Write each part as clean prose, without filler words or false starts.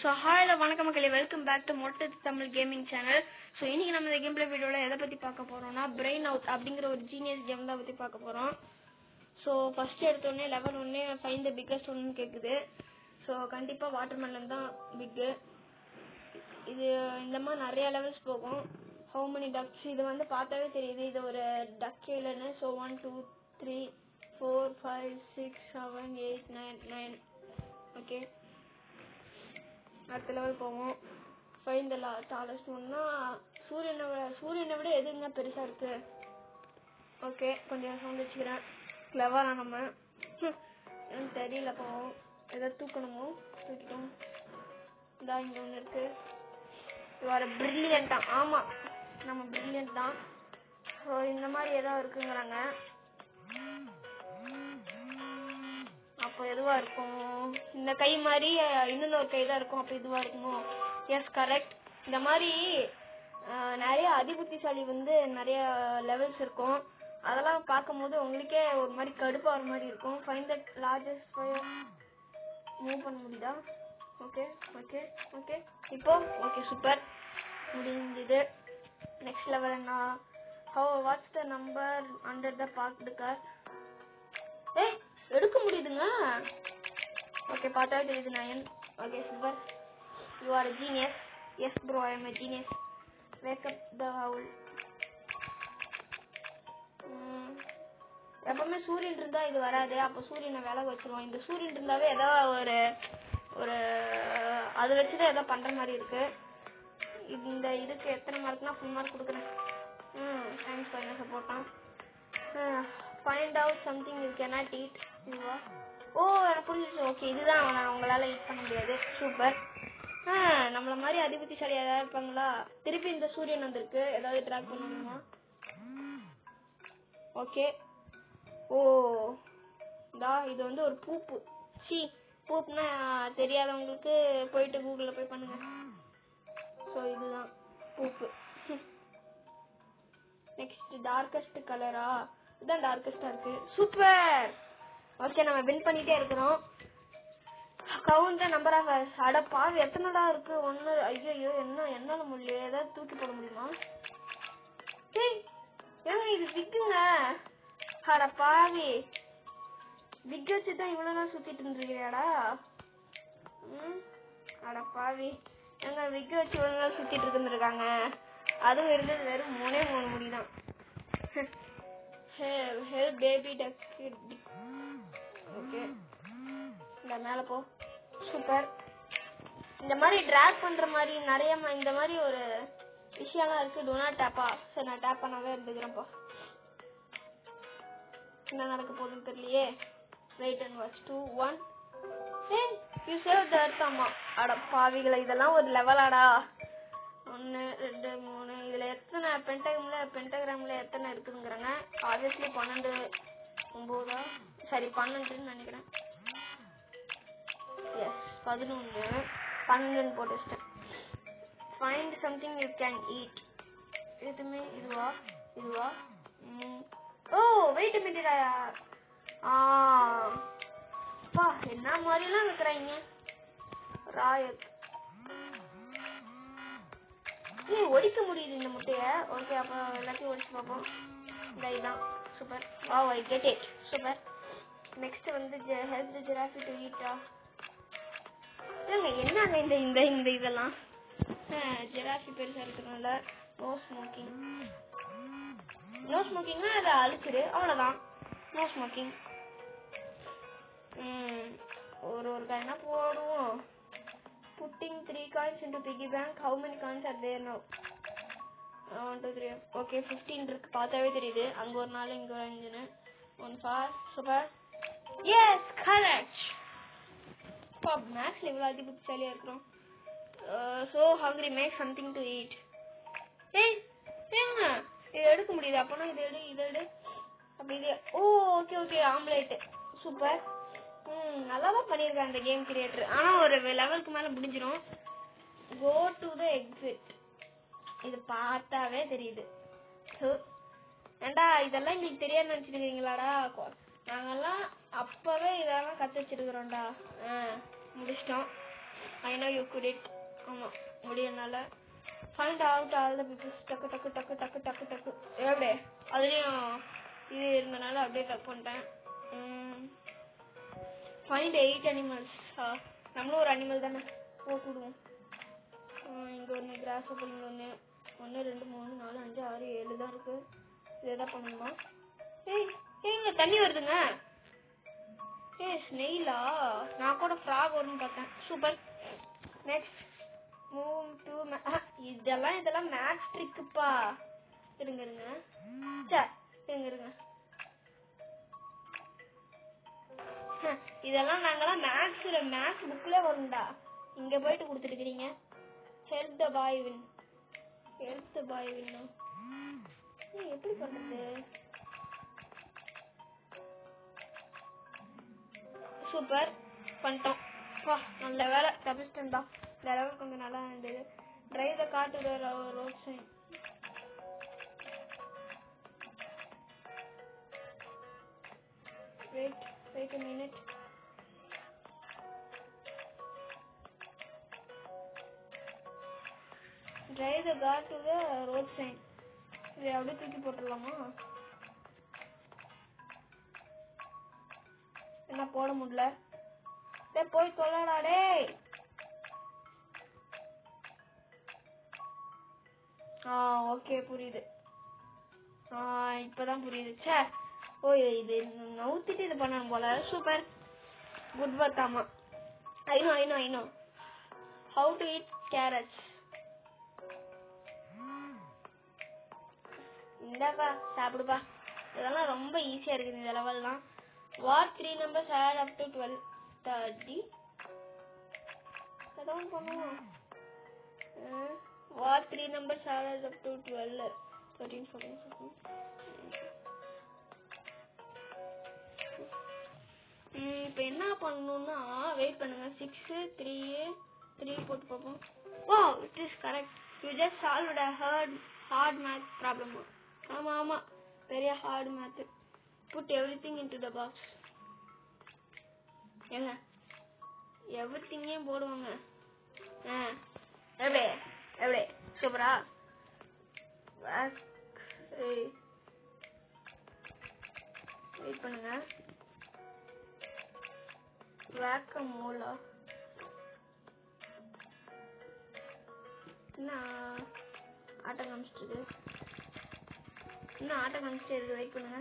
So hi வணக்கம் மக்களே, welcome back to மொட்டை தமிழ் கேமிங் சேனல். ஸோ இன்னைக்கு நம்ம இந்த கேம் பிளே வீடியோவில் எதை பற்றி பார்க்க போகிறோம்னா பிரெயின் அவுட் அப்படிங்கிற ஒரு ஜீனியஸ் கேம் தான் பற்றி பார்க்க போகிறோம். ஸோ ஃபஸ்ட்டு எடுத்தோடனே லெவல் 1 ஃபைண்ட் த பிக்கஸ்ட் ஒன்னு கேட்குது. ஸோ கண்டிப்பாக வாட்டர்மெலன் தான் பிக்கு. இது இந்த மாதிரி நிறையா லெவல்ஸ் போகும். ஹவு மெனி டக்ஸ் இது வந்து பார்த்தாவே தெரியுது இது ஒரு டக் இல்லைன்னு. ஸோ 1 2 3 4 5 6 7 8 9 9. ஓகே, அடுத்த லெவல் போவோம். ஃபைண்ட் த டாலஸ்ட் ஒன்னா சூரியனை விட எதுங்க பெருசா இருக்கு. ஓகே, கொஞ்சம் சவுண்ட் வச்சுக்கிறேன். கிளவரா நம்ம எனக்கு தெரியல. போவோம், எதாவது தூக்கணுமோ தூக்கிட்டோம். இதான் இங்க ஒன்று இருக்கு. இது பிரில்லியன்ட்டா. ஆமா, நம்ம பிரில்லியன்ட் தான். ஸோ இந்த மாதிரி ஏதாவது இருக்குங்கிறாங்க. அப்போ எதுவா இருக்கும்? இந்த கை மாதிரி இன்னொரு கை தான் இருக்கும். அப்போ இதுவா இருக்குமோ? Yes, correct. இந்த மாதிரி நிறைய அதிபுத்திசாலி வந்து நிறைய லெவல்ஸ் இருக்கும். அதெல்லாம் பார்க்கும் போது உங்களுக்கே ஒரு மாதிரி கடுப்பா ஒரு மாதிரி இருக்கும். Find the largest fire. Move பண்ண முடியுதா? ஓகே ஓகே ஓகே, இப்போ ஓகே, சூப்பர், முடிஞ்சது. நெக்ஸ்ட் லெவல் என்ன? What's the number under the parked car? எடுக்க முடியுதுங்க. ஓகே, பார்த்தா தெரியுது 9. Okay, super, you are a genius. Yes bro, I am a genius. Wake up the howl. எப்பவுமே சூரியன் இருந்தா இது வராது. அப்போ சூரியனை விலக வச்சிருவோம். இந்த சூரியன் இருந்தாவே ஏதாவது ஒரு அதை வச்சுதான் ஏதோ பண்ற மாதிரி இருக்கு. இந்த இதுக்கு எத்தனை மார்க்னா ஃபுல் மார்க் கொடுக்குறேன். Thanks for your support. Find out something you cannot eat. இதுவா? ஓ, எனக்கு புரிஞ்சிச்சு. ஓகே, இதுதான் உங்களால ஈட் பண்ண முடியாது. சூப்பர். நம்மள மாதிரி அதிபுத்திசாலி ஏதாவது இருப்பாங்களா? திருப்பி இந்த சூரியன் வந்திருக்கு. ஏதாவது ட்ராக் பண்ணணுமா? ஓகே. ஓ, இது வந்து ஒரு பூப்பு. பூப்புனா தெரியாதவங்களுக்கு போயிட்டு கூகுளில் போய் பண்ணுங்க. ஸோ இதுதான் பூப்பு. நெக்ஸ்ட் டார்க்கஸ்ட் கலரா? இதுதான் டார்க்கஸ்டா இருக்கு. சூப்பர். ஓகே, நம்ம வின் பண்ணிட்டே இருக்கிறோம். Count the number of hours. அட பாவி, எத்தனைடா இருக்கு? 1. ஐயோ, என்னால முடியல. ஏதாவது தூக்கி போட முடியுமா? ஏங்க இது விக்குங்க. அட பாவி, விக் வச்சுதான் இவ்வளவு சுத்திட்டு இருந்திருக்கியாடா? அட பாவி, எங்க விக் வச்சு இவ்வளவு நாள் சுத்திட்டு இருந்திருக்காங்க. அதுவும் இருந்தது வெறும் 3 முடிதான். ஹெல்ப் பேபி டக். ஓகே, இந்த மேல போ. சூப்பர். இந்த மாதிரி டிராக் பண்ற மாதிரி நிறைய இந்த மாதிரி ஒரு விஷயம்லாம் இருக்கு. டோனா டேப்பா? சரி, நான் டேப் பண்ணாவே இருந்துக்கிறேன்ப்பா. என்ன நடக்க போகுதுன்னு தெரியலையே. Right and watch 2 1. You save the earth. ஆமா. அட பாவிகளை, இதெல்லாம் ஒரு லெவலாடா? 1 2 3. இதுல எத்தனை பென்டகிராம்ல எத்தனை இருக்குதுங்கிறாங்க. ஆப்வியஸ்லி 12 9. சரி, 12ன்னு நினைக்கிறேன். எஸ், 11 போட்டு வச்சிட்டேன். Find something you can eat. எதுவுமே இதுவா? ஓ, வெயிட் மினிட். பா, என்ன மாதிரிலாம் இருக்கிறாங்க. ராயத். ஒடிக்க முடியுது இந்த முட்டைய. ஓகே, அப்போ எல்லாத்தையும் ஒடிச்சு பார்ப்போம். இதான் super. Wow, I get it. Super. Next வந்து ஹெல்ப் தி ஜிராஃபி டு ஈட்டா? என்னங்க இந்த இதெல்லாம்? ஜிராஃபி பெருசா இருக்கிறதுனால நோ ஸ்மோக்கிங். நோ ஸ்மோக்கிங்னா அதை அழிச்சிரு, அவ்வளவுதான். No smoking. ஒரு காயினா போடுவோம். Putting 3 coins into piggy bank. How many coins are there now? 1 2 3. Okay, 15 இருக்கு. பார்த்தாவே தெரியுது. அங்க ஒரு 4, இங்க ஒரு 5. 1 4. சூப்பர். Yes, correct. மேக்ஸ்ல இவ்வளவு அதிபுத்திசாலியா இருக்கிறோம். So hungry, make something to eat. ஏங்க இது எடுக்க முடியுது? அப்பனா இது எடு. அப்படி இது. Okay, omelette. சூப்பர். நல்லாதான் பண்ணிருக்காங்க இந்த கேம் கிரியேட்டர். ஆனா ஒரு லெவலுக்கு மேல முடிஞ்சிடும். Go to the exit. இது பார்த்தாவே தெரியுது. ஏண்டா, இதெல்லாம் எங்களுக்கு தெரியாது நினைச்சிருக்கீங்களாடா? நாங்கெல்லாம் அப்பவே இதெல்லாம் கத்து வச்சிருக்கிறோம்டா. முடிச்சிட்டோம். I know you good it. ஆமா முடியனால find out all the peoples டக்கு டக்கு டக்கு டக்கு டக்கு டக்கு எப்படி அதுலயும் இது இருந்தனால அப்படியே டக் பண்ணிட்டேன். Find 8 animals. நம்மளும் ஒரு அனிமல் தானே போட்டுடுவோம். இங்க ஒன்று கிராஸ் அப்பர், இங்க ஒன்று 1 2 3 4 5 6 7 தான் இருக்கு. இதான் பண்ணணுமா? இங்க தண்ணி வருதுங்க. ஸ்னெயிலா? நான் கூட ஃப்ராக் வரும்னு பார்த்தேன். சூப்பர். நெக்ஸ்ட் மூவ் டு இதெல்லாம் மேக்ஸ் ட்ரிக்குப்பா. இருங்க இதெல்லாம் நாங்கெல்லாம் மேக்ஸ் புக்ல வரும்டா. இங்க போயிட்டு கொடுத்துருக்கீங்க. Help the bye win. எப்படி பண்றது? சூப்பர் பண்ணிட்டோம். நல்ல வேலை தப்பிச்சிட்டா. இந்த அளவுக்கு கொஞ்சம் நல்லா இருந்தது. Drive the car to the road side. Wait a minute. Drive the car to the road sign. இதை அப்படியே தூக்கி போட்டுடலாமா? என்ன போட முடியல? போய் தொலைடா டேய். ஓகே புரியுது. இப்பதான் புரியுது. இது நவுத்திட்டு இது பண்ணணும் போல. Super good work. ஆமா I know how to eat carrots. இந்தாப்பா சாப்பிடுப்பா. இதெல்லாம் ரொம்ப ஈஸியா இருக்குது இந்த லெவல்லாம். What 3 numbers add up to 12? 30. அதான் பண்ணுவோம். What 3 numbers add up to 12? 13 14 15. இப்போ என்ன பண்ணணும்னா வெயிட் பண்ணுங்க. 6 3 போட்டு பார்ப்போம். Wow, it is correct. You just solved a hard math problem. ஆமா பெரிய hard math. Put everything into the box. ஏங்க எவ்ரிதிங்கே போடுவாங்க. எப்படி சூப்பரா. வெயிட் பண்ணுங்க. வேக்கமோலா என்ன ஆட்டம் காமிச்சிட்டு வெயிட் பண்ணுங்க.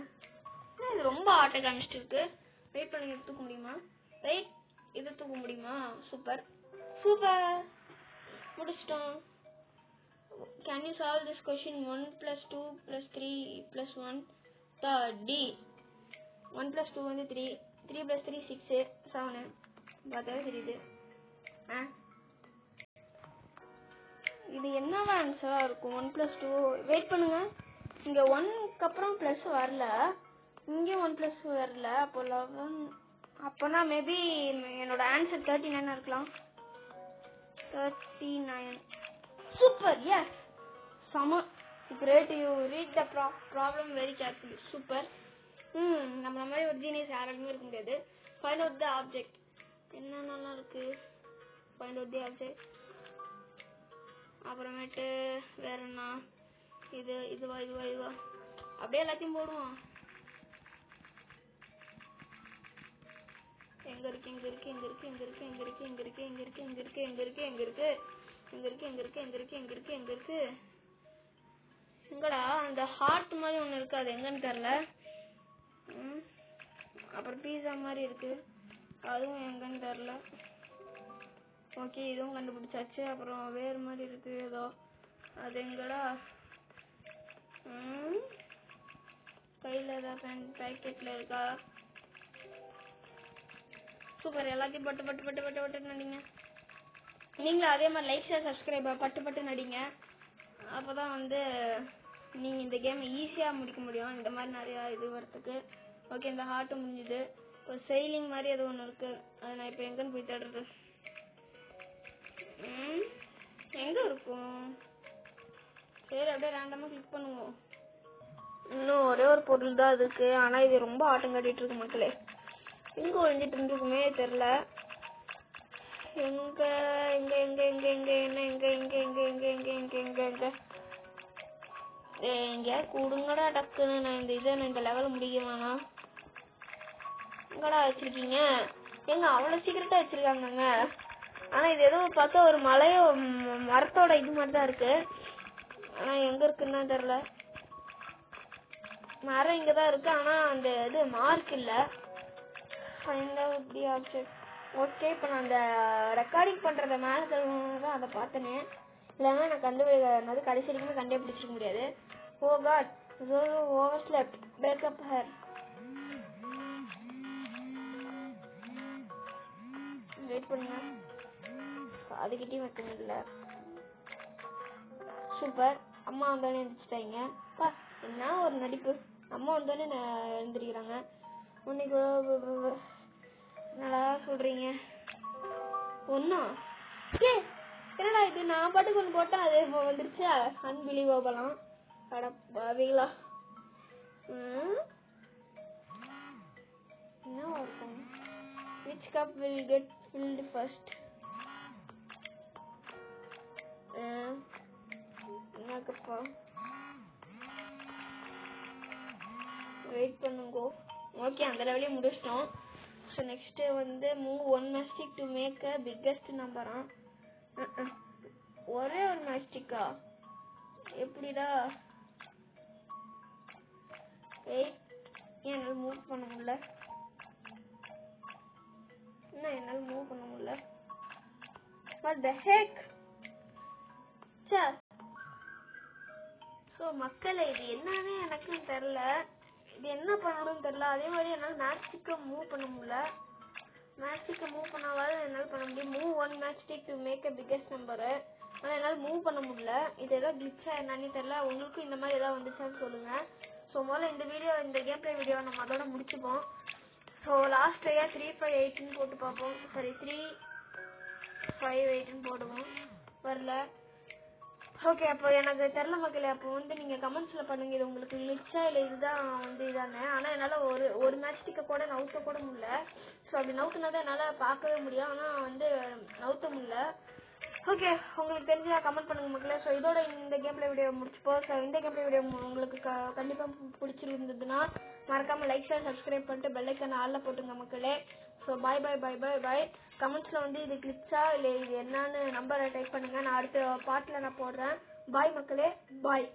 இது ரொம்ப ஆட்டம் காமிச்சிட்டு இருக்கு. வெயிட் பண்ணுங்க. இது தூக்க முடியுமா? இது தூக்க முடியுமா? சூப்பர் முடிச்சிட்டோம். Can you solve this question? 1 + 2 + 3 + 1 D. 1 + 2 வந்து 3 3 + 3 6 7 பார்த்தாவே தெரியுது. இது என்னவா ஆன்சரா இருக்கும்? 1 + 2. வெயிட் பண்ணுங்க. இங்க 1க்கு அப்புறம் பிளஸ் வரல, இங்க 1 பிளஸ் வரல. அப்போ 11. அப்போனா மேபி என்னோட ஆன்சர் 39 இருக்கலாம். 39. சூப்பர். எஸ் சம great. You read the problem very carefully. Super. நம்மள மாதிரி ஒரு ஜீனியஸ் யாருக்குமே இருக்க முடியாது. Find out the object. என்ன நல்லா இருக்கு. Find out the object. அப்புறமேட்டு வேற என்ன? இதுவா அப்படியே எல்லாத்தையும் போடுவோம். எங்க இருக்கு எங்கடா அந்த ஹார்ட் மாதிரி ஒண்ணு இருக்கு, அது எங்கன்னு தெரியல. அப்புறம் பீஸா மாதிரி இருக்கு, அதுவும் எங்கன்னு தெரியல. ஓகே இதுவும் கண்டுபிடிச்சாச்சு. அப்புறம் வேறு மாதிரி இருக்கு ஏதோ, அது எங்கடா? கையில ஏதாவது பேக்கெட்ல இருக்கா? சூப்பர். எல்லாத்தையும் பட்டு நடிங்க. நீங்களும் அதே மாதிரி லைக் ஷேர் சப்ஸ்கிரைப் பட்டு நடிங்க. அப்போதான் வந்து நீங்க இந்த கேம் ஈஸியா முடிக்க முடியும். இந்த மாதிரி நிறைய இது வரத்துக்கு. ஓகே இந்த ஹார்ட் முடிஞ்சது. ஒரு செயிலிங் மாதிரி ஏதோ ஒன்று இருக்கு, அது நான் இப்போ எங்கன்னு போய் தேடுறது. எங்க இருக்கும்? சரி அப்படியே ரேண்டமா கிளிக் பண்ணுவோம். இன்னும் ஒரே ஒரு பொருள் தான் இருக்கு, ஆனா இது ரொம்ப ஆட்டம் காட்டிட்டு இருக்கு மக்களே. எங்க ஒழிஞ்சிட்டு இருக்குமே தெரியல. எங்க எங்க எங்க எங்க எங்க என்ன எங்க எங்க எங்க எங்க எங்க எங்க எங்க எங்க எங்கயா கூடுங்கடா டக்குன்னு. நான் இந்த லெவல் முடிக்கலாம்னா எங்கடா வச்சிருக்கீங்க? எங்க அவ்வளவு சீக்கிரட்டா வச்சிருக்காங்கங்க. ஆனா இது ஏதோ பார்த்தா ஒரு மலையோ மரத்தோட இது மாதிரி தான் இருக்கு. ஆனா எங்க இருக்குன்னு தெரியல. மரம் இங்கதான் இருக்கு, ஆனா அந்த இது மார்க் இல்ல. ஓகே, இப்ப நான் அந்த ரெக்கார்டிங் பண்றத மேல தான் அதை பார்த்தனே. இல்லைன்னா நான் கடைசி வரைக்குமே கண்டுபிடிச்சிக்க முடியாது. Oh god, over slept, backup hair. Wait பண்ணுங்க, அதுக்கிட்டையும் வைக்கணும் இல்ல. சூப்பர், அம்மா வந்தோடனே எழுந்திரிச்சிட்டாங்க. என்ன ஒரு நடிப்பு. அம்மா வந்தோடனே எழுந்திரிக்கிறாங்க. உன்னைக்கு என்னடா சொல்றீங்க? ஒன்னா என்னடா இது? நான் பாட்டுக்கு ஒன்று போட்டா அது வந்துருச்சா? அன்பிலீவபிளாம். அட பாவிங்களா. என்ன இருக்கும்? Which cup will get filled first? என்ன கப்பா? வெயிட் பண்ணுங்க. ஓகே, அந்த லெவலே முடிச்சிட்டோம். ஸோ நெக்ஸ்ட் வந்து move one matchstick to make a biggest நம்பரா? ஒரே ஒரு மேஸ்டிக்கா? எப்படிடா? என்னால் மூவ் பண்ண முடியல. என்ன என்னால் மூவ் பண்ண முடியல? What the heck? ஸோ மக்களே, இது என்னன்னு எனக்கும் தெரியல. இது என்ன பண்ணணும்னு தெரியல. அதே மாதிரி என்னால் மேஸ்டிக்கை மூவ் பண்ண முடியல. மேஸ்டிக்கை மூவ் பண்ணாவது என்னால் பண்ண முடியும். Move one matchstick to make a biggest number. ஆனால் என்னால் மூவ் பண்ண முடியல. இது ஏதாவது கிளிச்சா என்னன்னு தெரியல. உங்களுக்கும் இந்த மாதிரி ஏதாவது வந்துச்சான்னு சொல்லுங்க. ஸோ முதல்ல இந்த கேம் பிளே வீடியோ நம்ம அதோட முடிச்சுப்போம். ஸோ லாஸ்ட் ட்ரையா 358 போட்டு பார்ப்போம். சரி, 358 போடுவோம். வரல. ஓகே, அப்போ எனக்கு தெரியல மக்களே. அப்போ வந்து நீங்க கமெண்ட்ஸ்ல பண்ணுங்க, இது உங்களுக்கு கிளிச்சா இல்லை இதுதான் வந்து இதானே. ஆனா என்னால ஒரு மேட்ச்டிக்க கூட நவுத்த கூட முடியல. ஸோ அப்படி நவுத்துனதான் என்னால பார்க்கவே முடியும், ஆனா வந்து நவுத்த முடியல. ஓகே, உங்களுக்கு தெரிஞ்சா கமெண்ட் பண்ணுங்க மக்களே. ஸோ இதோட இந்த கேம் பிளே வீடியோ முடிச்சுப்போம். ஸோ இந்த கேம் பிளே வீடியோ உங்களுக்கு கண்டிப்பா பிடிச்சிருந்ததுன்னா மறக்காம லைக் ஷேர் சப்ஸ்கிரைப் பண்ணிட்டு பெல் ஐக்கான ஆல்ல போட்டுங்க மக்களே. ஸோ பாய் பாய் பாய் பாய் பாய். கமெண்ட்ஸ்ல வந்து இது கிளிச்சா இல்லை இது என்னன்னு நம்பரை டைப் பண்ணுங்க. நான் அடுத்த பார்ட்ல நான் போடுறேன். பாய் மக்களே, பாய்.